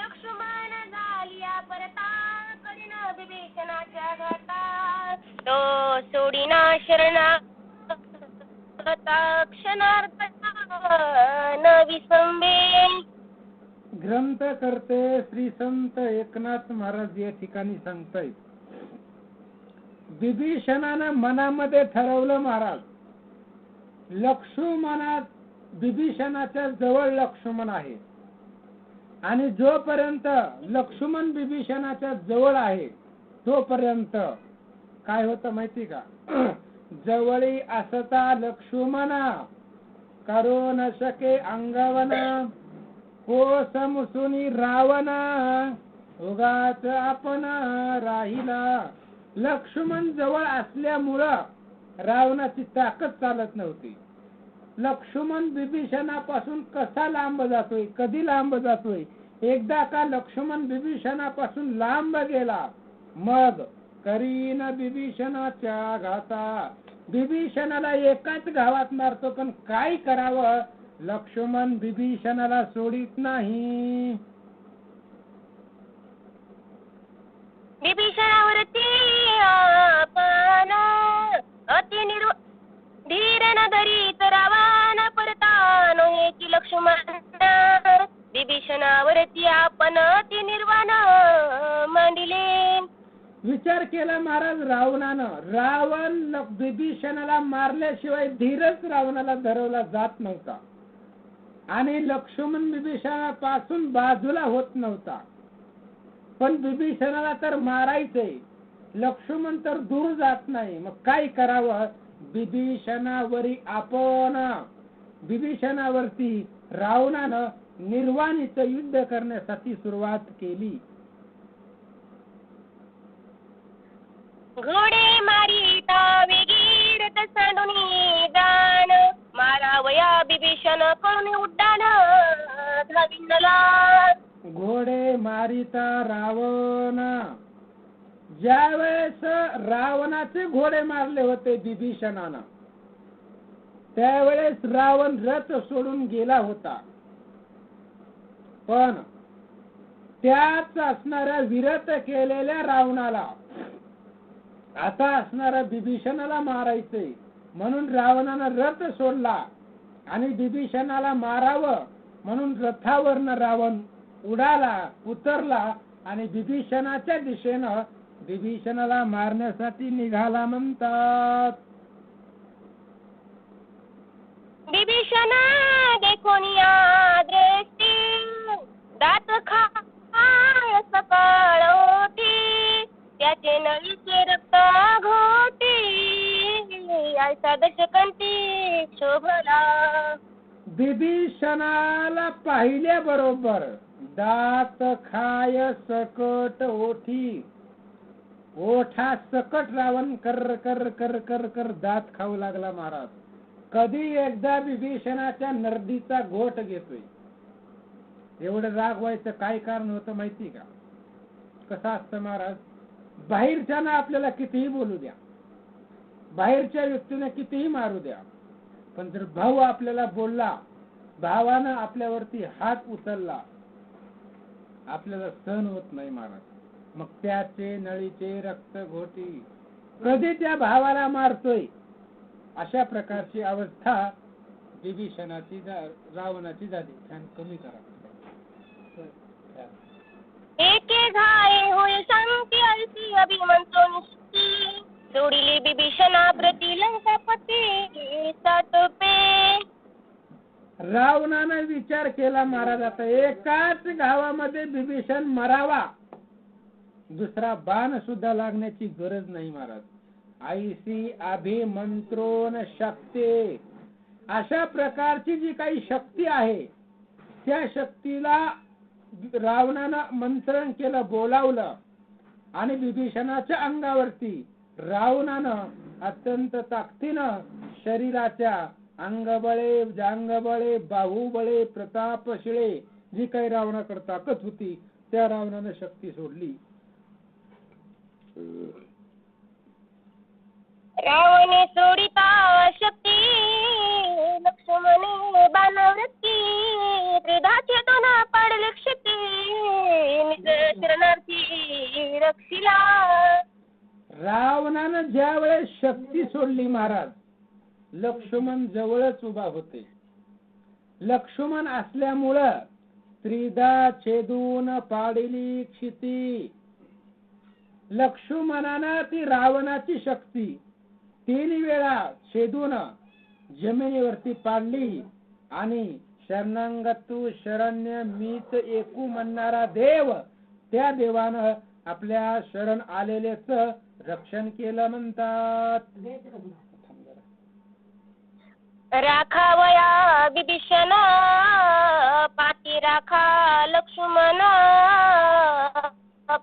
लक्ष्मण झालिया परता करीन विभीषणाच्या घाता तो सोडीना शरणा क्षणार्थ न विसंबे. ग्रंथ करते श्री संत एकनाथ महाराज या ठिकाणी सांगतायत, विभीषणानं मनामध्ये ठरवलं महाराज, लक्ष्मणात विभीषणाच्या जवळ लक्ष्मण आहे आणि जोपर्यंत लक्ष्मण विभीषणाच्या जवळ आहे तोपर्यंत काय होतं माहिती का, जवळी असता लक्ष्मण करो न शके अंगवन कोस मुसुनी रावण उगाच आपण राहिला. लक्ष्मण जवळ असल्यामुळं रावणाची ताकद चालत नव्हती. लक्ष्मण विभीषणापासून कसा लांब जातोय, कधी लांब जातोय, एकदा का लक्ष्मण विभीषणापासून लांब गेला मग करीन विभीषणाच्या घाता. विभीषणाला एकाच घावात मारतो, पण काय करावं, लक्ष्मण विभीषणाला सोडित नाही. विभीषणावरती आपण अति धीर न धरीत रावण परतानो हेची लक्ष्मण. विभीषणावरती आपण अति निर्वाण मांडिले. विचार केला महाराज रावणानं, रावण विभीषणाला मारल्याशिवाय धीरच रावणाला धरवला जात नव्हता आणि लक्ष्मण विभीषणापासून बाजूला होत नव्हता. पण विभीषणाला तर मारायचंय, लक्ष्मण तर दूर जात नाही. मग काय करावं, विभीषणावरती रावणानं निर्वाणीचं युद्ध करण्यासाठी सुरुवात केली. घोडे मारिता वेगीरथ सांडूनी दान मारावया विभीषण करून उड्डाण धाविनला. घोडे मारिता रावण, ज्यावेळेस रावणाचे घोडे मारले होते विभीषणानं त्यावेळेस रावण रथ सोडून गेला होता. पण त्याच असणाऱ्या विरत केलेल्या रावणाला आता असणाऱ्या विभीषणाला मारायचंय म्हणून रावणानं रथ सोडला आणि विभीषणाला मारावं म्हणून रथावरनं रावण उतरला आणि विभीषणाच्या दिशेनं विभीषणाला मारण्यासाठी निघाला म्हणतात. विभीषण देखोनिया दृष्टी दात खाय सकाळ ओठी त्याचे नळीचे रक्त घोटी ऐसा दशकंठी शोभला. विभीषणाला पाहिल्या बरोबर दात खाय सकट ओठी, ओठा सकट रावण कर कर कर कर कर दात खाऊ लागला महाराज. कधी एकदा विभीषणाच्या नरडीचा घोट घेतोय. एवढं राग व्हायचं काय कारण होतं माहिती का, कसं असतं महाराज, बाहेरच्यानं आपल्याला कितीही बोलू द्या, बाहेरच्या व्यक्तीने कितीही मारू द्या, पण जर भाऊ आपल्याला बोलला, भावानं आपल्यावरती हात उचलला, आपल्याला सहन होत नाही महाराज. मग त्याचे नळीचे रक्त घोटी, कधी त्या भावाला मारतोय. अशा प्रकारची अवस्था विभीषणाची रावणाची झाली. फॅन कमी करा. एके घाये होय शांती अलसी अभिमंत्रो निष्ठी जोडिले विभीषणा प्रति लंकापती सातपे. रावणाने विचार केला महाराज, आता एकाच गावामध्ये विभीषण मरावा, दुसरा बाण सुद्धा लागण्याची गरज नाही महाराज. आईसी अभिमंत्रोन शक्ती, अशा प्रकारची जी काही शक्ती आहे त्या शक्तीला रावणानं मंत्रण केलं, बोलावलं आणि विभीषणाच्या अंगावरती रावणानं अत्यंत ताकदीनं शरीराच्या अंगबळे, जांगबळे, बाहुबळे, प्रतापशिळे जी काही रावणाकडे ताकद होती त्या रावणानं शक्ती सोडली. रावणे सोडिता शक्ती लक्ष्मणे बाणवृत्ती त्रिधाचे दोन पाडले क्षती शक्ती सोडली महाराज. लक्ष्मण जवळच उभा होते. लक्ष्मण असल्यामुळं त्रिदा छेदून पाडिली क्षिती. लक्ष्मणानं ती रावणाची शक्ती 3 वेळा छेदून जमिनीवरती पाडली आणि शरणागतू शरण्य मीच एकू म्हणणारा देव, त्या देवानं आपल्या शरण आलेलेच रक्षण केलं म्हणतात. राखावया विभीषण पाठी राखा लक्ष्मण,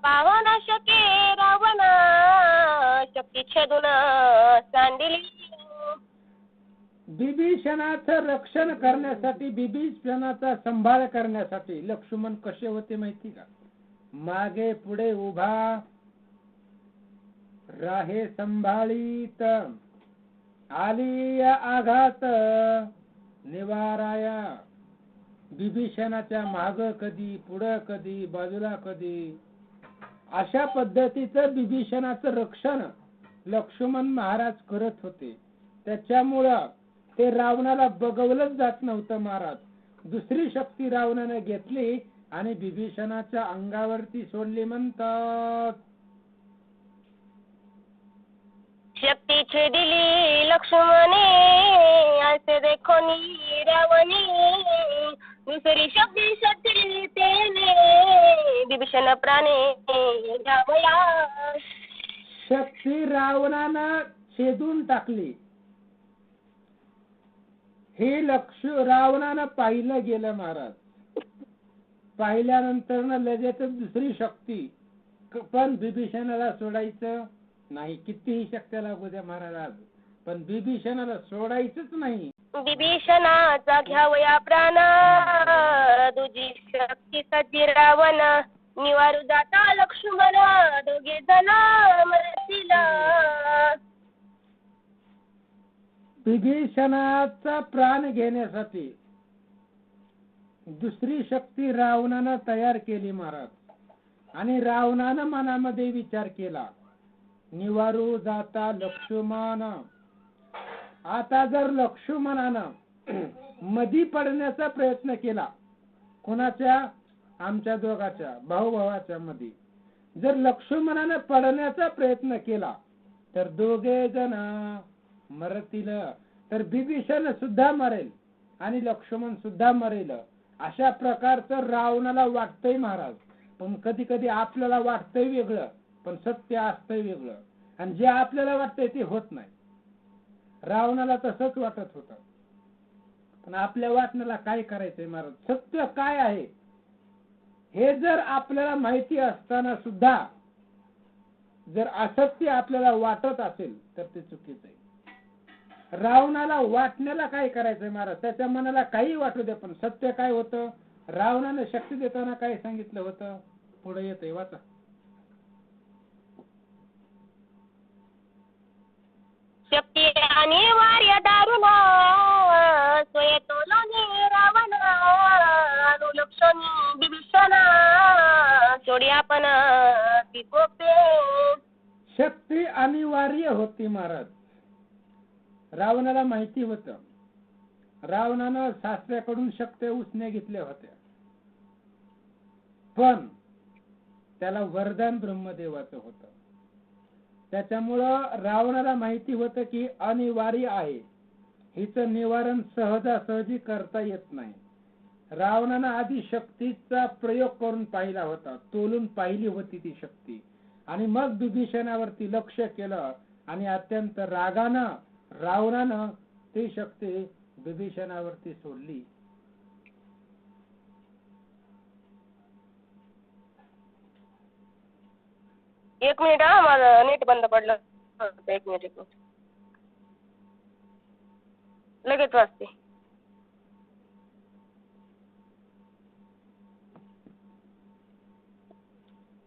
पावन शके रावण शक्ती छेदून सांडिली. बिभीषणाचं रक्षण करण्यासाठी, बिभीषणाचा सांभाळ करण्यासाठी लक्ष्मण कसे होते माहिती का? मागे पुढे उभा राहे संभाळीत, आली आघात निवाराया. बिभीषणाच्या माग कधी, पुढं कधी, बाजूला कधी, अशा पद्धतीचं बिभीषणाचं रक्षण लक्ष्मण महाराज करत होते. त्याच्यामुळं ते रावणाला बघवलंच जात नव्हतं महाराज. दुसरी शक्ती रावणाने घेतली आणि बिभीषणाच्या अंगावरती सोडली म्हणतात. शक्ती छेदिली लक्ष्मणे असे देखोनी रावणी, दुसरी शक्ती शक्ती तेने विभीषण प्राणे घ्यावया. शक्ती रावणानं छेदून टाकली. हे रावणानं पाहिलं गेलं महाराज. पाहिल्यानंतर लगेच दुसरी शक्ती, पण बिभीषणाला सोडायचं नाही. कितीही शक्ती लागू द्या महाराज, पण बिभीषणाला सोडायचंच नाही. विभीषणाचा घ्यावया प्राण, दुजी शक्ती सजी रावण, निवारू जाता लक्ष्मण दोघे जण मरतील. विभीषणाचा प्राण घेण्यासाठी दुसरी शक्ती रावणानं तयार केली महाराज. आणि रावणानं मनामध्ये विचार केला, निवारू जाता लक्ष्मण. आता जर लक्ष्मणानं मधी पडण्याचा प्रयत्न केला, कोणाच्या? आमच्या दोघाच्या, भाऊभावाच्या मध्ये जर लक्ष्मणानं पडण्याचा प्रयत्न केला तर दोघे जण मरतील. तर बिभीषण सुद्धा मरेल आणि लक्ष्मण सुद्धा मरेल, अशा प्रकारचं रावणाला वाटतंय महाराज. पण कधी कधी आपल्याला वाटतंय वेगळं, पण सत्य असतंय वेगळं, आणि जे आपल्याला वाटतंय ते होत नाही. रावणाला तसंच वाटत होतं, पण आपल्या वाटण्याला काय करायचंय महाराज? सत्य काय आहे हे जर आपल्याला माहिती असताना सुद्धा जर असत्य आपल्याला वाटत असेल तर ते चुकीचं आहे. रावणाला वाटण्याला काय करायचंय महाराज? त्याच्या मनाला काही वाटू दे, पण सत्य काय होतं? रावणाने शक्ती देताना काय सांगितलं होतं? पुढे येतंय, वाचा. शक्ती आणि वार्य दारुण स्वय तोलोनी रावण, अनुलक्षणी विभीषण सोडी आपण पिकोपे. शक्ती अनिवार्य होती महाराज. रावणाला माहिती होतं, रावणानं शास्त्राकडून शक्ती उसने घेतल्या होत्या, पण त्याला वरदान ब्रह्मदेवाचं होतं. त्याच्यामुळं रावणाला माहिती होतं की अनिवार्य आहे, हिचं निवारण सहजासहजी करता येत नाही. रावणानं आधी शक्तीचा प्रयोग करून पाहिला होता, तोलून पाहिली होती ती शक्ती, आणि मग बिभीषणावरती लक्ष केलं आणि अत्यंत रागानं रावणानं ती शक्ती बिभीषणावरती सोडली. एक मिनिट हा, माझं नेट बंद पडलं. एक मिनिट लगेच वाचते.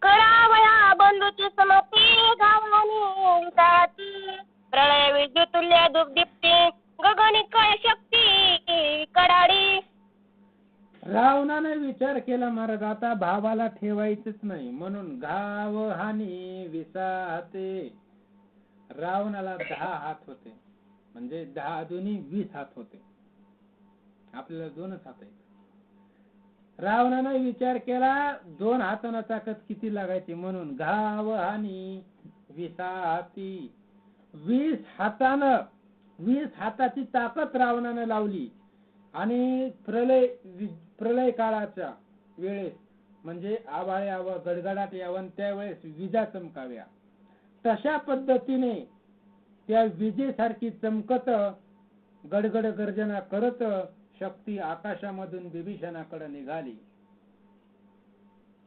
करावया बंधूची समाप्ती गावानी साती, प्रलय विद्युतुल्य दुग्दीप्ती गगनी काय शक्ती कडाडी. रावणाने विचार केला महाराज, आता भावाला ठेवायचंच नाही, म्हणून गाव हानी विसाते. रावणाला 10 हात होते, म्हणजे 10 दुनी 20 हात होते. आपल्याला 2च हात आहेत. रावणाने विचार केला 2 हातांना ताकद किती लागायची, म्हणून घाव हानी 20 हाती. 20 हातानं 20 हाताची ताकद रावणानं लावली आणि प्रलय काळाच्या वेळेस, म्हणजे आभाळ यावं, गडगडाट यावं, त्यावेळेस विजा चमकाव्या, तशा पद्धतीने त्या विजेसारखी चमकत गडगड गर्जना करत शक्ती आकाशामधून बिभीषणाकडे निघाली.